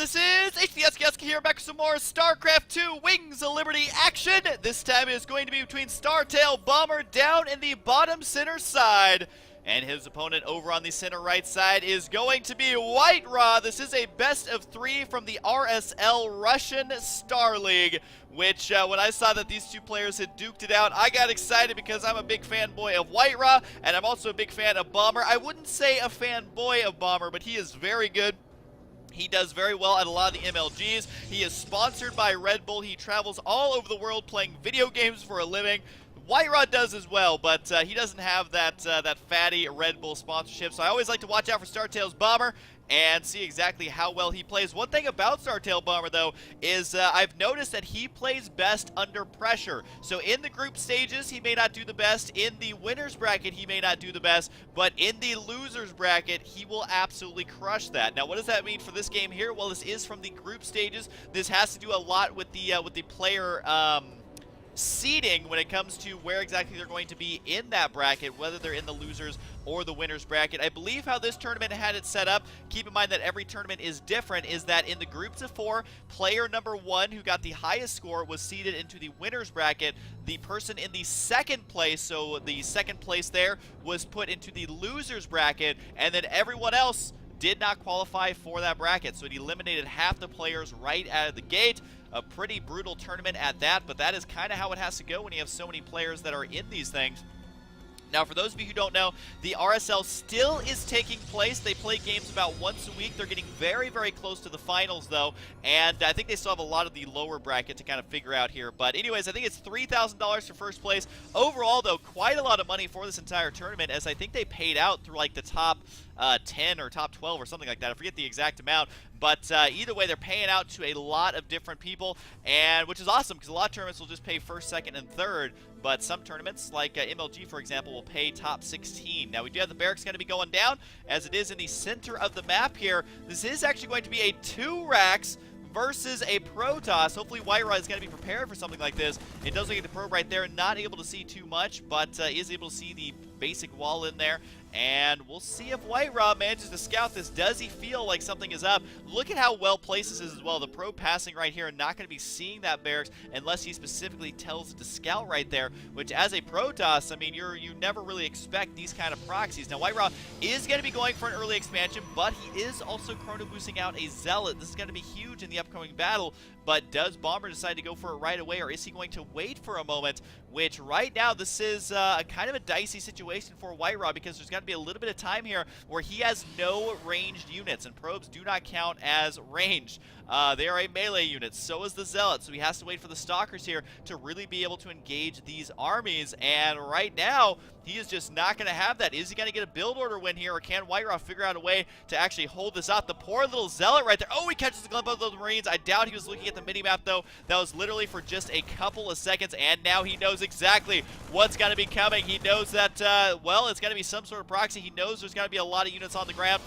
this is HDSKSK here, back with some more StarCraft 2 Wings of Liberty action. This time it is going to be between Startail Bomber down in the bottom center side, and his opponent over on the center right side is going to be Whitera. This is a best of 3 from the RSL Russian Star League, which when I saw that these two players had duked it out, I got excited because I'm a big fanboy of Whitera, and I'm also a big fan of Bomber. I wouldn't say a fanboy of Bomber, but he is very good. He does very well at a lot of the MLGs. He is sponsored by Red Bull. He travels all over the world playing video games for a living. Whitera does as well, but he doesn't have that fatty Red Bull sponsorship. So I always like to watch out for Startail's Bomber and see exactly how well he plays. One thing about Startail Bomber, though, is I've noticed that he plays best under pressure. So in the group stages, he may not do the best. In the winner's bracket, he may not do the best. But in the loser's bracket, he will absolutely crush that. Now, what does that mean for this game here? Well, this is from the group stages. This has to do a lot with the player seeding when it comes to where exactly they're going to be in that bracket, whether they're in the losers or the winners bracket. I believe how this tournament had it set up, keep in mind that every tournament is different, is that in the groups of 4, player number 1 who got the highest score was seeded into the winners bracket. The person in the second place, so the second place there, was put into the losers bracket, and then everyone else did not qualify for that bracket. So it eliminated half the players right out of the gate. A pretty brutal tournament at that, but that is kind of how it has to go when you have so many players that are in these things. Now, for those of you who don't know, the RSL still is taking place. They play games about once a week. They're getting very, very close to the finals, though, and I think they still have a lot of the lower bracket to kind of figure out here. But anyways, I think it's $3,000 for first place. Overall, though, quite a lot of money for this entire tournament, as I think they paid out through like the top 10 or top 12 or something like that. I forget the exact amount, but either way, they're paying out to a lot of different people, and which is awesome because a lot of tournaments will just pay first, second, and third, but some tournaments, like MLG, for example, will pay top 16. Now, we do have the barracks going to be going down, as it is in the center of the map here. This is actually going to be a 2-racks versus a Protoss. Hopefully Whitera is going to be prepared for something like this. It does look like the probe right there, not able to see too much, but is able to see the basic wall in there. And we'll see if Whitera manages to scout this. Does he feel like something is up? Look at how well placed this is as well. The probe passing right here and not going to be seeing that barracks unless he specifically tells it to scout right there, which as a Protoss, I mean, you never really expect these kind of proxies. Now, Whitera is going to be going for an early expansion, but he is also chrono boosting out a Zealot. This is going to be huge in the upcoming battle, but does Bomber decide to go for it right away, or is he going to wait for a moment? Which right now, this is kind of a dicey situation for Whitera, because there's got to be a little bit of time here where he has no ranged units, and probes do not count as ranged. They are a melee unit, so is the Zealot, so he has to wait for the Stalkers here to really be able to engage these armies, and right now, he is just not going to have that. Is he going to get a build order win here, or can Whitera figure out a way to actually hold this out? The poor little Zealot right there. Oh, he catches the glimpse of the Marines. I doubt he was looking at the minimap, though. That was literally for just a couple of seconds, and now he knows exactly what's going to be coming. He knows that, well, it's going to be some sort of proxy. He knows there's going to be a lot of units on the ground.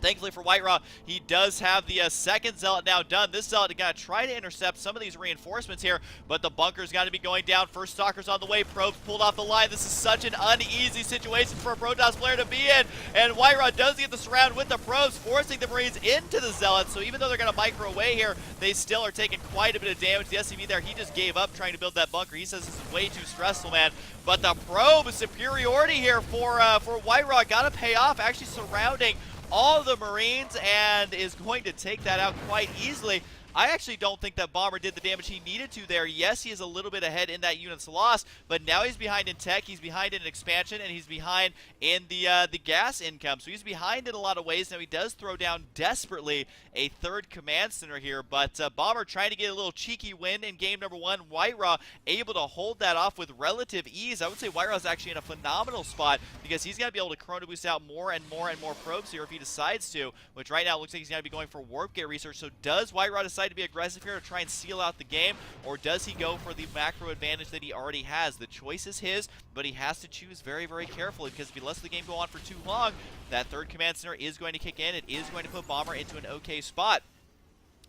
Thankfully for Whitera, he does have the second Zealot now done. This Zealot got to try to intercept some of these reinforcements here, but the bunker's got to be going down. First Stalker's on the way. Probes pulled off the line. This is such an uneasy situation for a Protoss player to be in, and Whitera does get the surround with the probes, forcing the Marines into the Zealots. So even though they're going to micro away here, they still are taking quite a bit of damage. The SCV there, he just gave up trying to build that bunker. He says this is way too stressful, man. But the probe superiority here for Whitera got to pay off, actually surrounding all the Marines, and is going to take that out quite easily. I actually don't think that Bomber did the damage he needed to there. Yes, he is a little bit ahead in that unit's loss, but now he's behind in tech, he's behind in expansion, and he's behind in the gas income. So he's behind in a lot of ways. Now he does throw down desperately a third command center here, but Bomber trying to get a little cheeky win in game number 1. Whitera able to hold that off with relative ease. I would say Whitera is actually in a phenomenal spot, because he's going to be able to chrono boost out more and more and more probes here if he decides to, which right now looks like he's going to be going for warp gate research. So does Whitera decide to be aggressive here to try and seal out the game, or does he go for the macro advantage that he already has? The choice is his, but he has to choose very, very carefully, because if he lets the game go on for too long, that third command center is going to kick in. It is going to put Bomber into an okay spot.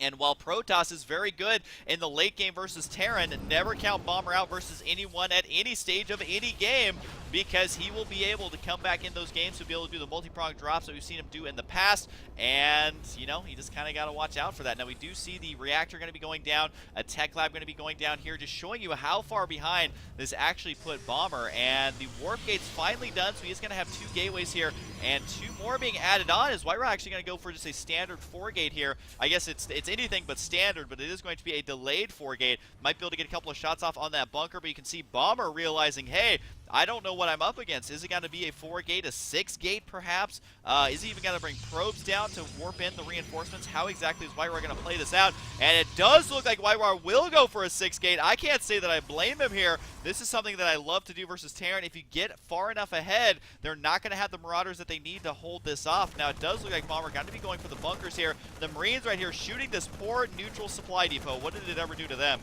And while Protoss is very good in the late game versus Terran, never count Bomber out versus anyone at any stage of any game, because he will be able to come back in those games to be able to do the multi-pronged drops that we've seen him do in the past. And, you know, you just kind of got to watch out for that. Now, we do see the reactor going to be going down, a tech lab going to be going down here, just showing you how far behind this actually put Bomber. And the warp gate's finally done, so he's going to have 2 gateways here, and 2 more being added on. Is Whitera actually going to go for just a standard 4-gate here? I guess it's anything but standard, but it is going to be a delayed 4-gate. Might be able to get a couple of shots off on that bunker, but you can see Bomber realizing, hey, I don't know what I'm up against. Is it going to be a 4-gate, a 6-gate perhaps? Is he even going to bring probes down to warp in the reinforcements? How exactly is Whitera going to play this out? And it does look like Whitera will go for a 6-gate. I can't say that I blame him here. This is something that I love to do versus Terran. If you get far enough ahead, they're not going to have the Marauders that they need to hold this off. Now, it does look like Bomber got to be going for the bunkers here. The Marines right here shooting this poor neutral supply depot. What did it ever do to them?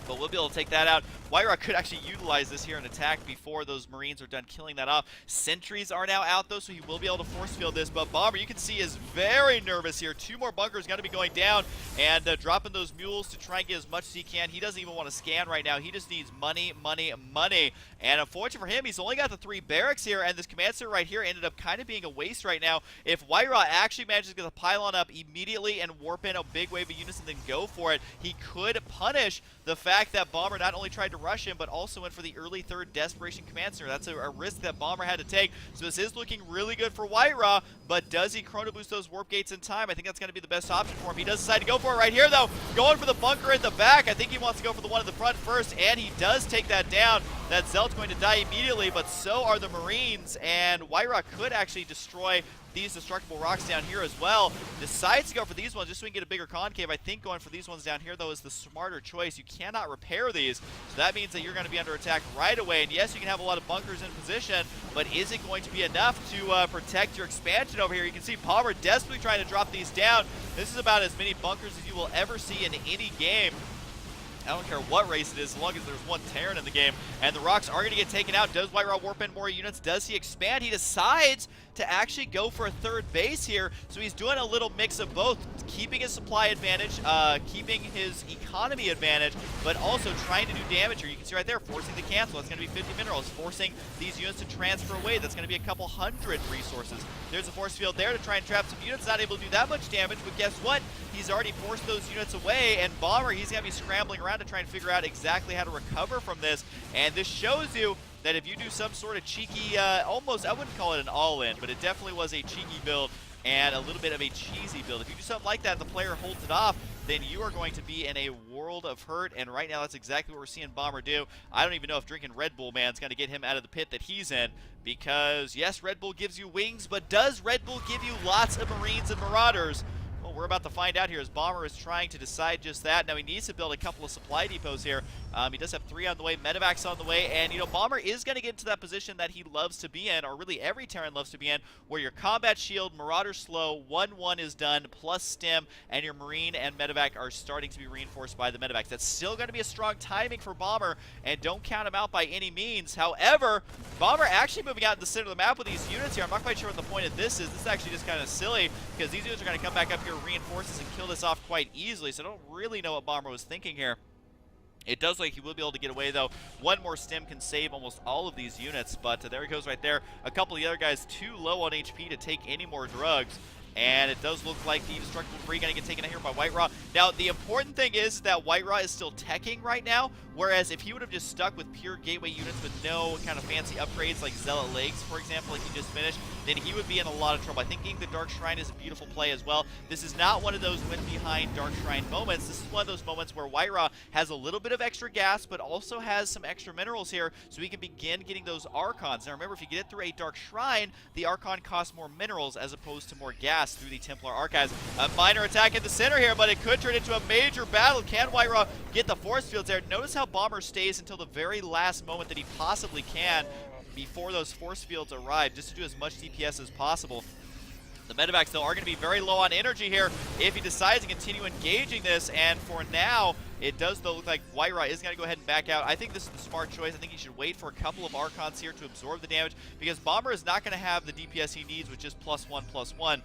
But we'll be able to take that out. Whitera could actually utilize this here in attack before those Marines are done killing that off. Sentries are now out, though, so he will be able to force field this. But Bomber, you can see, is very nervous here. 2 more bunkers got to be going down, and dropping those mules to try and get as much as he can. He doesn't even want to scan right now. He just needs money, money, money. And unfortunately for him, he's only got the 3 barracks here, and this command center right here ended up kind of being a waste right now. If Whitera actually manages to get the pylon up immediately and warp in a big wave of units and then go for it, he could punish the fact that Bomber not only tried to rush him, but also went for the early 3rd Desperation Command Center. That's a risk that Bomber had to take. So this is looking really good for Whitera, but does he chrono boost those warp gates in time? I think that's going to be the best option for him. He does decide to go for it right here, though. Going for the bunker in the back. I think he wants to go for the one in the front first, and he does take that down. That Zealot's going to die immediately, but so are the Marines, and Whitera could actually destroy these destructible rocks down here as well. Decides to go for these ones just so we can get a bigger concave. I think going for these ones down here, though, is the smarter choice. You cannot repair these, so that means that you're going to be under attack right away. And yes, you can have a lot of bunkers in position, but is it going to be enough to protect your expansion over here? You can see Bomber desperately trying to drop these down. This is about as many bunkers as you will ever see in any game. I don't care what race it is, as long as there's one Terran in the game. And the rocks are going to get taken out. Does Whitera warp in more units? Does he expand? He decides to actually go for a 3rd base here. So he's doing a little mix of both, keeping his supply advantage, keeping his economy advantage, but also trying to do damage here. You can see right there, forcing the cancel. That's going to be 50 minerals. Forcing these units to transfer away. That's going to be a couple hundred resources. There's a force field there to try and trap some units. Not able to do that much damage, but guess what? He's already forced those units away, and Bomber, he's going to be scrambling around to try and figure out exactly how to recover from this. And this shows you that if you do some sort of cheeky, almost, I wouldn't call it an all-in, but it definitely was a cheeky build and a little bit of a cheesy build. If you do something like that and the player holds it off, then you are going to be in a world of hurt, and right now that's exactly what we're seeing Bomber do. I don't even know if drinking Red Bull, man, is going to get him out of the pit that he's in, because, yes, Red Bull gives you wings, but does Red Bull give you lots of Marines and Marauders? Well, we're about to find out here as Bomber is trying to decide just that. Now, he needs to build a couple of supply depots here. He does have 3 on the way, Medevac's on the way, and, you know, Bomber is going to get into that position that he loves to be in, or really every Terran loves to be in, where your combat shield, Marauder slow, 1-1 is done, plus stim, and your Marine and Medevac are starting to be reinforced by the Medevacs. That's still going to be a strong timing for Bomber, and don't count him out by any means. However, Bomber actually moving out in the center of the map with these units here. I'm not quite sure what the point of this is. This is actually just kind of silly, because these units are going to come back up here, reinforce and kill this off quite easily, so I don't really know what Bomber was thinking here. It does look like he will be able to get away, though. One more stim can save almost all of these units, but there he goes right there. A couple of the other guys too low on HP to take any more drugs. And it does look like the Destructible Debris going to get taken out here by Whitera. Now, the important thing is that Whitera is still teching right now, whereas if he would have just stuck with pure gateway units with no kind of fancy upgrades like Zealot Legs, for example, like he just finished, then he would be in a lot of trouble. I think getting the Dark Shrine is a beautiful play as well. This is not one of those win behind Dark Shrine moments. This is one of those moments where Whitera has a little bit of extra gas, but also has some extra minerals here, so he can begin getting those Archons. Now remember, if you get it through a Dark Shrine, the Archon costs more minerals as opposed to more gas through the Templar Archives. A minor attack in the center here, but it could turn into a major battle. Can Whitera get the force fields there? Notice how Bomber stays until the very last moment that he possibly can before those force fields arrive, just to do as much DPS as possible. The Medevacs, though, are going to be very low on energy here if he decides to continue engaging this, and for now, it does, though, look like Whitera is going to go ahead and back out. I think this is the smart choice. I think he should wait for a couple of Archons here to absorb the damage, because Bomber is not going to have the DPS he needs with just +1/+1.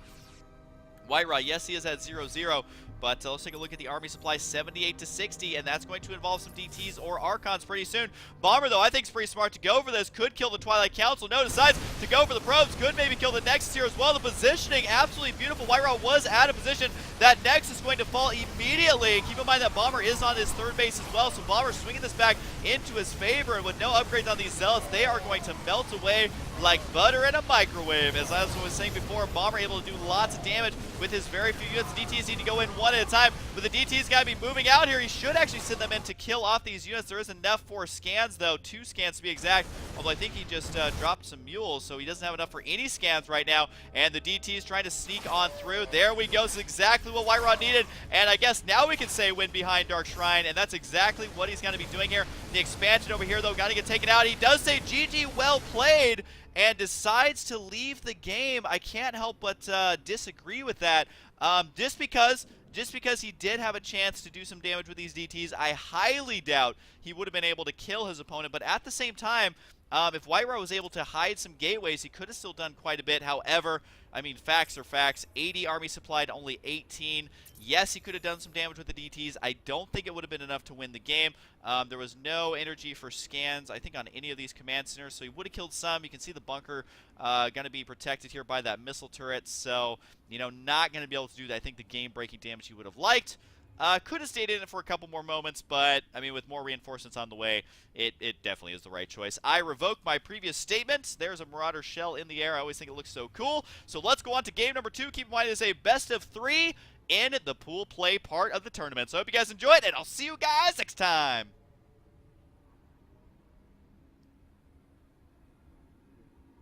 Whitera, yes, he is at 0-0, but let's take a look at the army supply, 78-60, and that's going to involve some DTs or Archons pretty soon. Bomber, though, I think is pretty smart to go for this. Could kill the Twilight Council. No, decides to go for the probes. Could maybe kill the Nexus here as well. The positioning, absolutely beautiful. Whitera was out of position. That Nexus is going to fall immediately. Keep in mind that Bomber is on his third base as well, so Bomber swinging this back into his favor, and with no upgrades on these Zealots, they are going to melt away like butter in a microwave. As I was saying before, Bomber able to do lots of damage with his very few units. DTs need to go in one at a time, but the DTs got to be moving out here. He should actually send them in to kill off these units. There is enough for scans, though, 2 scans to be exact, although I think he just dropped some mules, so he doesn't have enough for any scans right now, and the DTs trying to sneak on through. There we go. This is exactly what Whitera needed, and I guess now we can say win behind Dark Shrine, and that's exactly what he's going to be doing here. The expansion over here, though, got to get taken out. He does say GG, well played, and decides to leave the game. I can't help but disagree with that. Just because he did have a chance to do some damage with these DTs, I highly doubt he would have been able to kill his opponent. But at the same time, if Whitera was able to hide some gateways, he could have still done quite a bit. However, I mean, facts are facts. 80 army supplied, only 18. Yes, he could have done some damage with the DTs. I don't think it would have been enough to win the game. There was no energy for scans, I think, on any of these command centers, so he would have killed some. You can see the bunker going to be protected here by that missile turret, so, you know, not going to be able to do, I think, the game-breaking damage he would have liked. Could have stayed in it for a couple more moments, but, I mean, with more reinforcements on the way, it definitely is the right choice. I revoke my previous statement. There's a Marauder shell in the air. I always think it looks so cool. So let's go on to game number 2. Keep in mind, it's a best of 3 in the pool play part of the tournament. So I hope you guys enjoyed, and I'll see you guys next time.